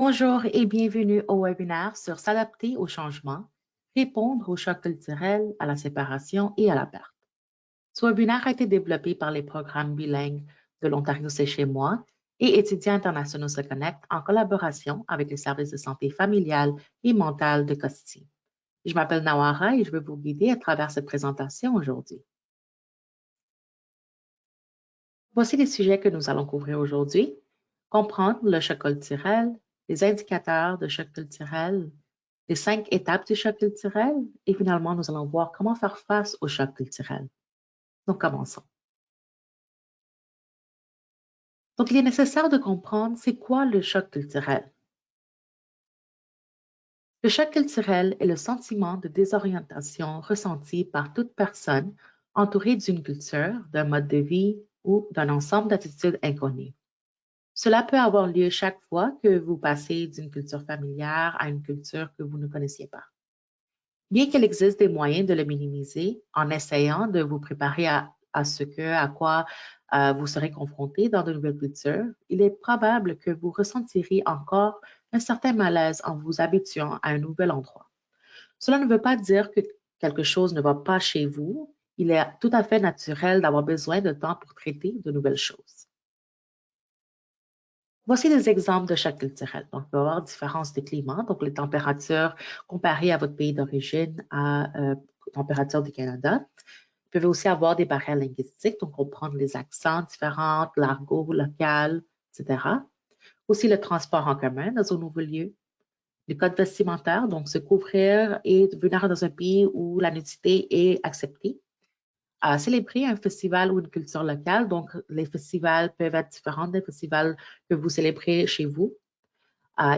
Bonjour et bienvenue au webinaire sur s'adapter au changement, répondre aux chocs culturels, à la séparation et à la perte. Ce webinaire a été développé par les programmes bilingues de l'Ontario C'est chez moi et Étudiants internationaux se connectent en collaboration avec les services de santé familiale et mentale de Costi. Je m'appelle Nawara et je vais vous guider à travers cette présentation aujourd'hui. Voici les sujets que nous allons couvrir aujourd'hui. Comprendre le choc culturel, les indicateurs de choc culturel, les 5 étapes du choc culturel et finalement, nous allons voir comment faire face au choc culturel. Donc, commençons. Donc, il est nécessaire de comprendre c'est quoi le choc culturel. Le choc culturel est le sentiment de désorientation ressenti par toute personne entourée d'une culture, d'un mode de vie ou d'un ensemble d'attitudes inconnues. Cela peut avoir lieu chaque fois que vous passez d'une culture familière à une culture que vous ne connaissiez pas. Bien qu'il existe des moyens de le minimiser en essayant de vous préparer à quoi vous serez confronté dans de nouvelles cultures, il est probable que vous ressentirez encore un certain malaise en vous habituant à un nouvel endroit. Cela ne veut pas dire que quelque chose ne va pas chez vous. Il est tout à fait naturel d'avoir besoin de temps pour traiter de nouvelles choses. Voici des exemples de chocs culturels. Donc, il peut y avoir différence de climat, donc les températures comparées à votre pays d'origine à température du Canada. Vous pouvez aussi avoir des barrières linguistiques, donc comprendre les accents différents, l'argot local, etc. Aussi le transport en commun dans un nouveau lieu. Les codes vestimentaires, donc se couvrir et venir dans un pays où la nudité est acceptée. Célébrer un festival ou une culture locale. Donc, les festivals peuvent être différents des festivals que vous célébrez chez vous.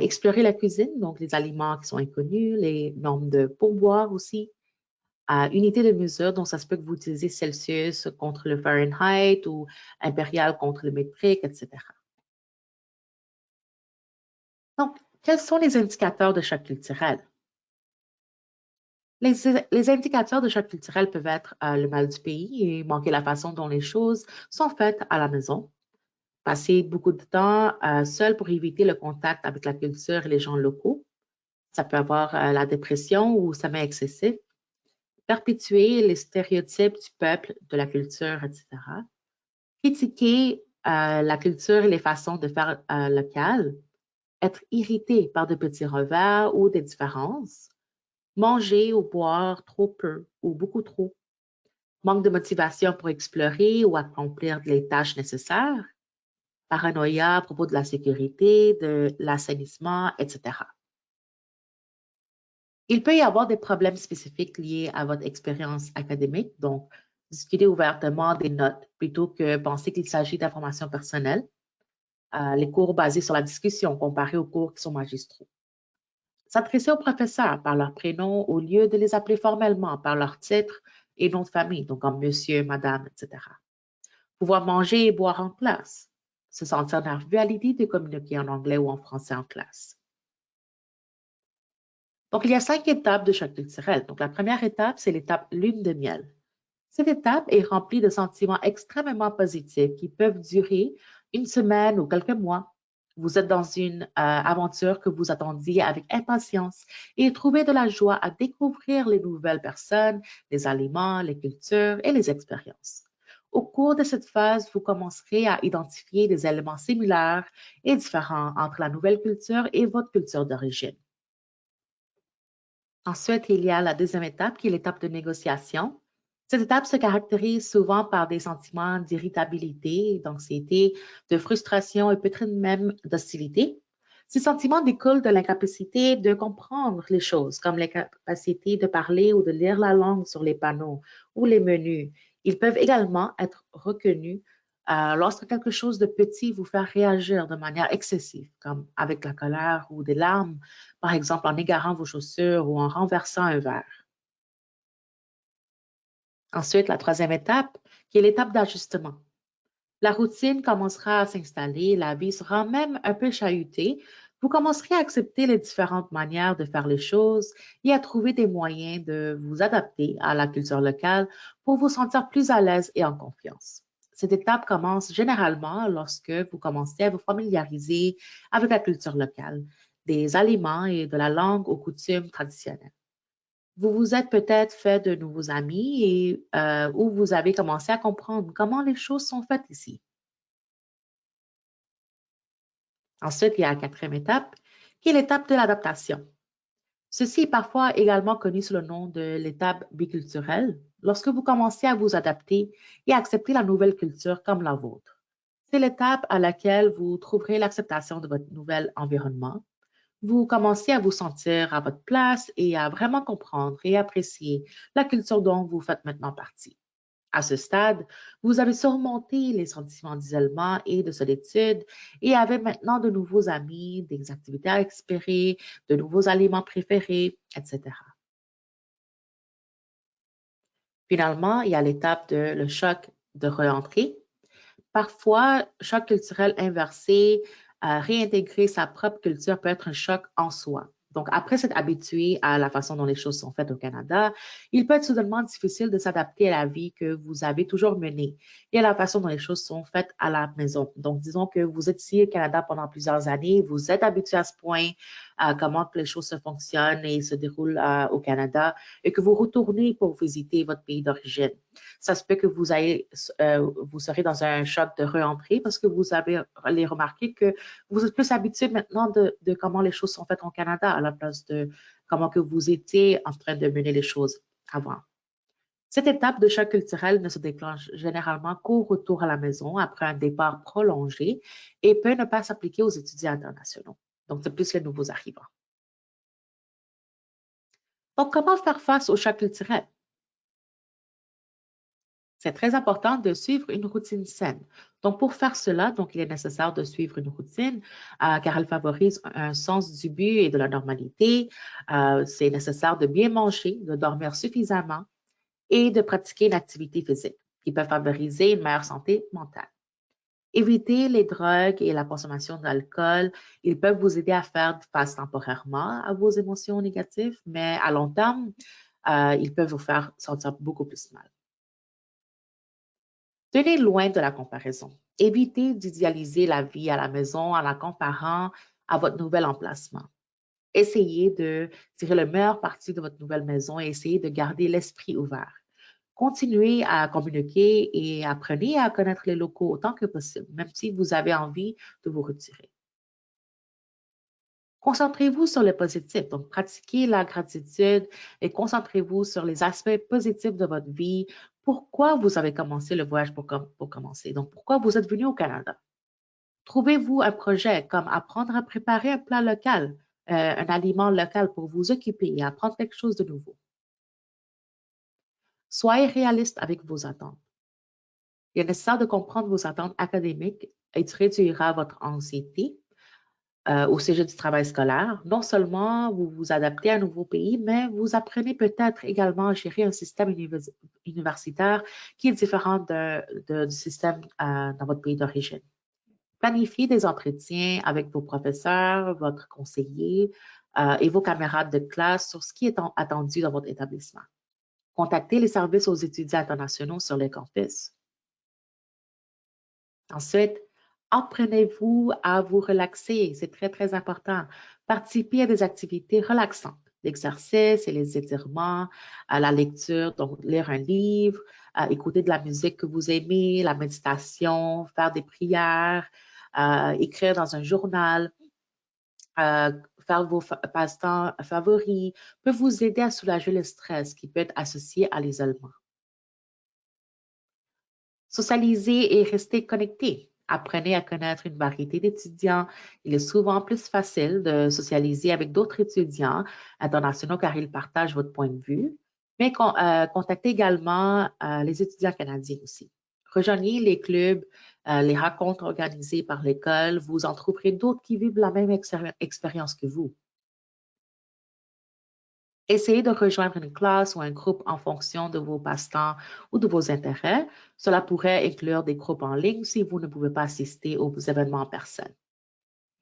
Explorer la cuisine, donc les aliments qui sont inconnus, les normes de pourboire aussi. Unité de mesure, donc ça se peut que vous utilisez Celsius contre le Fahrenheit ou impérial contre le métrique, etc. Donc, quels sont les indicateurs de choc culturel? Les indicateurs de choc culturel peuvent être le mal du pays et manquer la façon dont les choses sont faites à la maison. Passer beaucoup de temps seul pour éviter le contact avec la culture et les gens locaux. Ça peut avoir la dépression ou sommeil excessif. Perpétuer les stéréotypes du peuple, de la culture, etc. Critiquer la culture et les façons de faire locales. Être irrité par de petits revers ou des différences. Manger ou boire trop peu ou beaucoup trop. Manque de motivation pour explorer ou accomplir les tâches nécessaires. Paranoïa à propos de la sécurité, de l'assainissement, etc. Il peut y avoir des problèmes spécifiques liés à votre expérience académique, donc discuter ouvertement des notes plutôt que penser qu'il s'agit d'informations personnelles. Les cours basés sur la discussion comparés aux cours qui sont magistraux. S'adresser aux professeurs par leur prénom au lieu de les appeler formellement par leur titre et nom de famille, donc comme monsieur, madame, etc. Pouvoir manger et boire en classe. Se sentir nerveux à l'idée de communiquer en anglais ou en français en classe. Donc, il y a 5 étapes de choc culturel. Donc, la première étape, c'est l'étape lune de miel. Cette étape est remplie de sentiments extrêmement positifs qui peuvent durer une semaine ou quelques mois. Vous êtes dans une aventure que vous attendiez avec impatience et trouvez de la joie à découvrir les nouvelles personnes, les aliments, les cultures et les expériences. Au cours de cette phase, vous commencerez à identifier des éléments similaires et différents entre la nouvelle culture et votre culture d'origine. Ensuite, il y a la deuxième étape qui est l'étape de négociation. Cette étape se caractérise souvent par des sentiments d'irritabilité, d'anxiété, de frustration et peut-être même d'hostilité. Ces sentiments découlent de l'incapacité de comprendre les choses, comme l'incapacité de parler ou de lire la langue sur les panneaux ou les menus. Ils peuvent également être reconnus lorsque quelque chose de petit vous fait réagir de manière excessive, comme avec la colère ou des larmes, par exemple en égarant vos chaussures ou en renversant un verre. Ensuite, la troisième étape, qui est l'étape d'ajustement. La routine commencera à s'installer, la vie sera même un peu chahutée. Vous commencerez à accepter les différentes manières de faire les choses et à trouver des moyens de vous adapter à la culture locale pour vous sentir plus à l'aise et en confiance. Cette étape commence généralement lorsque vous commencez à vous familiariser avec la culture locale. des aliments et de la langue aux coutumes traditionnelles. Vous vous êtes peut-être fait de nouveaux amis et où vous avez commencé à comprendre comment les choses sont faites ici. Ensuite, il y a la quatrième étape, qui est l'étape de l'adaptation. Ceci est parfois également connu sous le nom de l'étape biculturelle, lorsque vous commencez à vous adapter et à accepter la nouvelle culture comme la vôtre. C'est l'étape à laquelle vous trouverez l'acceptation de votre nouvel environnement. Vous commencez à vous sentir à votre place et à vraiment comprendre et apprécier la culture dont vous faites maintenant partie. À ce stade, vous avez surmonté les sentiments d'isolement et de solitude et avez maintenant de nouveaux amis, des activités à explorer, de nouveaux aliments préférés, etc. Finalement, il y a l'étape de le choc de réentrée. Parfois, choc culturel inversé, réintégrer sa propre culture peut être un choc en soi. Donc, après s'être habitué à la façon dont les choses sont faites au Canada, il peut être soudainement difficile de s'adapter à la vie que vous avez toujours menée et à la façon dont les choses sont faites à la maison. Donc, disons que vous êtes ici au Canada pendant plusieurs années, vous êtes habitué à ce point à comment que les choses se fonctionnent et se déroulent au Canada et que vous retournez pour visiter votre pays d'origine. Ça se peut que vous serez dans un choc de réentrée parce que vous allez remarquer que vous êtes plus habitué maintenant de comment les choses sont faites au Canada à la place de comment que vous étiez en train de mener les choses avant. Cette étape de choc culturel ne se déclenche généralement qu'au retour à la maison après un départ prolongé et peut ne pas s'appliquer aux étudiants internationaux. Donc, c'est plus les nouveaux arrivants. Donc, comment faire face au choc culturel? C'est très important de suivre une routine saine. Donc, pour faire cela, donc, il est nécessaire de suivre une routine car elle favorise un sens du but et de la normalité. C'est nécessaire de bien manger, de dormir suffisamment et de pratiquer une activité physique qui peut favoriser une meilleure santé mentale. Éviter les drogues et la consommation d'alcool. Ils peuvent vous aider à faire face temporairement à vos émotions négatives, mais à long terme, ils peuvent vous faire sentir beaucoup plus mal. Tenez loin de la comparaison. Évitez d'idéaliser la vie à la maison en la comparant à votre nouvel emplacement. Essayez de tirer le meilleur parti de votre nouvelle maison et essayez de garder l'esprit ouvert. Continuez à communiquer et apprenez à connaître les locaux autant que possible, même si vous avez envie de vous retirer. Concentrez-vous sur le positif, donc pratiquez la gratitude et concentrez-vous sur les aspects positifs de votre vie. Pourquoi vous avez commencé le voyage pour commencer? Donc, pourquoi vous êtes venu au Canada? Trouvez-vous un projet comme apprendre à préparer un plat local, un aliment local pour vous occuper et apprendre quelque chose de nouveau. Soyez réaliste avec vos attentes. Il est nécessaire de comprendre vos attentes académiques et tu réduiras votre anxiété au sujet du travail scolaire. Non seulement vous vous adaptez à un nouveau pays, mais vous apprenez peut-être également à gérer un système universitaire qui est différent du système dans votre pays d'origine. Planifiez des entretiens avec vos professeurs, votre conseiller et vos camarades de classe sur ce qui est attendu dans votre établissement. Contactez les services aux étudiants internationaux sur les campus. Ensuite, apprenez-vous à vous relaxer. C'est très, très important. Participez à des activités relaxantes, l'exercice et les étirements, à la lecture, donc lire un livre, écouter de la musique que vous aimez, la méditation, faire des prières, écrire dans un journal, faire vos passe-temps favoris, peut vous aider à soulager le stress qui peut être associé à l'isolement. Socialiser et rester connecté. Apprenez à connaître une variété d'étudiants. Il est souvent plus facile de socialiser avec d'autres étudiants internationaux car ils partagent votre point de vue, mais contactez également les étudiants canadiens aussi. Rejoignez les clubs, les rencontres organisées par l'école. Vous en trouverez d'autres qui vivent la même expérience que vous. Essayez de rejoindre une classe ou un groupe en fonction de vos passe-temps ou de vos intérêts. Cela pourrait inclure des groupes en ligne si vous ne pouvez pas assister aux événements en personne.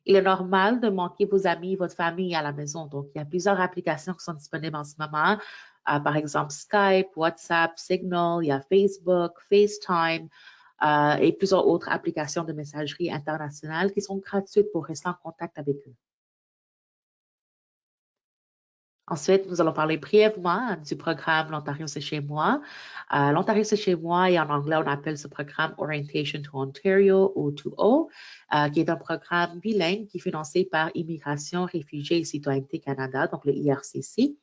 Il est normal de manquer vos amis, votre famille à la maison. Donc, il y a plusieurs applications qui sont disponibles en ce moment. Par exemple, Skype, WhatsApp, Signal, il y a Facebook, FaceTime et plusieurs autres applications de messagerie internationale qui sont gratuites pour rester en contact avec eux. Ensuite, nous allons parler brièvement du programme L'Ontario, c'est chez moi. L'Ontario, c'est chez moi et en anglais, on appelle ce programme Orientation to Ontario, O2O, qui est un programme bilingue qui est financé par Immigration, Réfugiés et Citoyenneté Canada, donc le IRCC,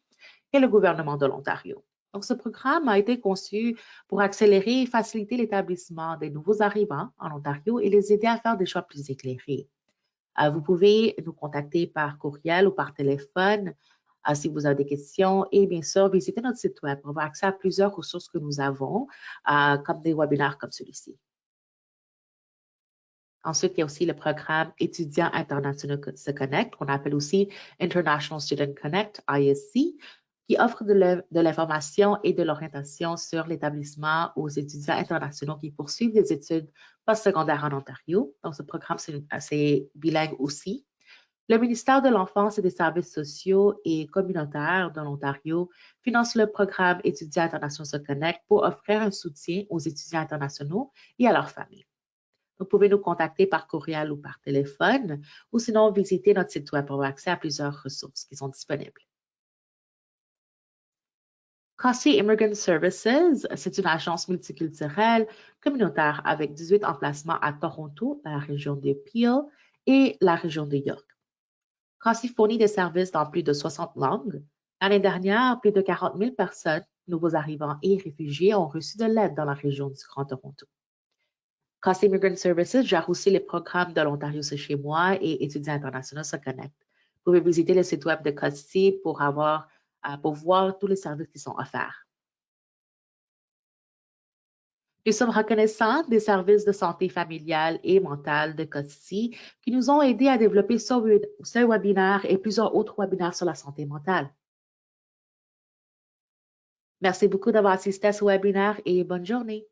et le gouvernement de l'Ontario. Donc, ce programme a été conçu pour accélérer et faciliter l'établissement des nouveaux arrivants en Ontario et les aider à faire des choix plus éclairés. Vous pouvez nous contacter par courriel ou par téléphone si vous avez des questions et bien sûr, visitez notre site web pour avoir accès à plusieurs ressources que nous avons, comme des webinaires comme celui-ci. Ensuite, il y a aussi le programme Étudiants internationaux se connectent, qu'on appelle aussi International Student Connect, ISC, qui offre de l'information et de l'orientation sur l'établissement aux étudiants internationaux qui poursuivent des études postsecondaires en Ontario. Donc, ce programme, c'est bilingue aussi. Le ministère de l'Enfance et des Services sociaux et communautaires de l'Ontario finance le programme Étudiants internationaux se connectent pour offrir un soutien aux étudiants internationaux et à leurs familles. Vous pouvez nous contacter par courriel ou par téléphone ou sinon visiter notre site web pour avoir accès à plusieurs ressources qui sont disponibles. COSSI Immigrant Services, c'est une agence multiculturelle communautaire avec 18 emplacements à Toronto, la région de Peel et la région de York. COSSI fournit des services dans plus de 60 langues. L'année dernière, plus de 40 000 personnes, nouveaux arrivants et réfugiés, ont reçu de l'aide dans la région du Grand Toronto. COSSI Immigrant Services gère aussi les programmes de l'Ontario, c'est chez moi et Étudiants internationaux se connectent. Vous pouvez visiter le site web de COSSI pour voir tous les services qui sont offerts. Nous sommes reconnaissants des services de santé familiale et mentale de COSSI qui nous ont aidés à développer ce webinaire et plusieurs autres webinaires sur la santé mentale. Merci beaucoup d'avoir assisté à ce webinaire et bonne journée.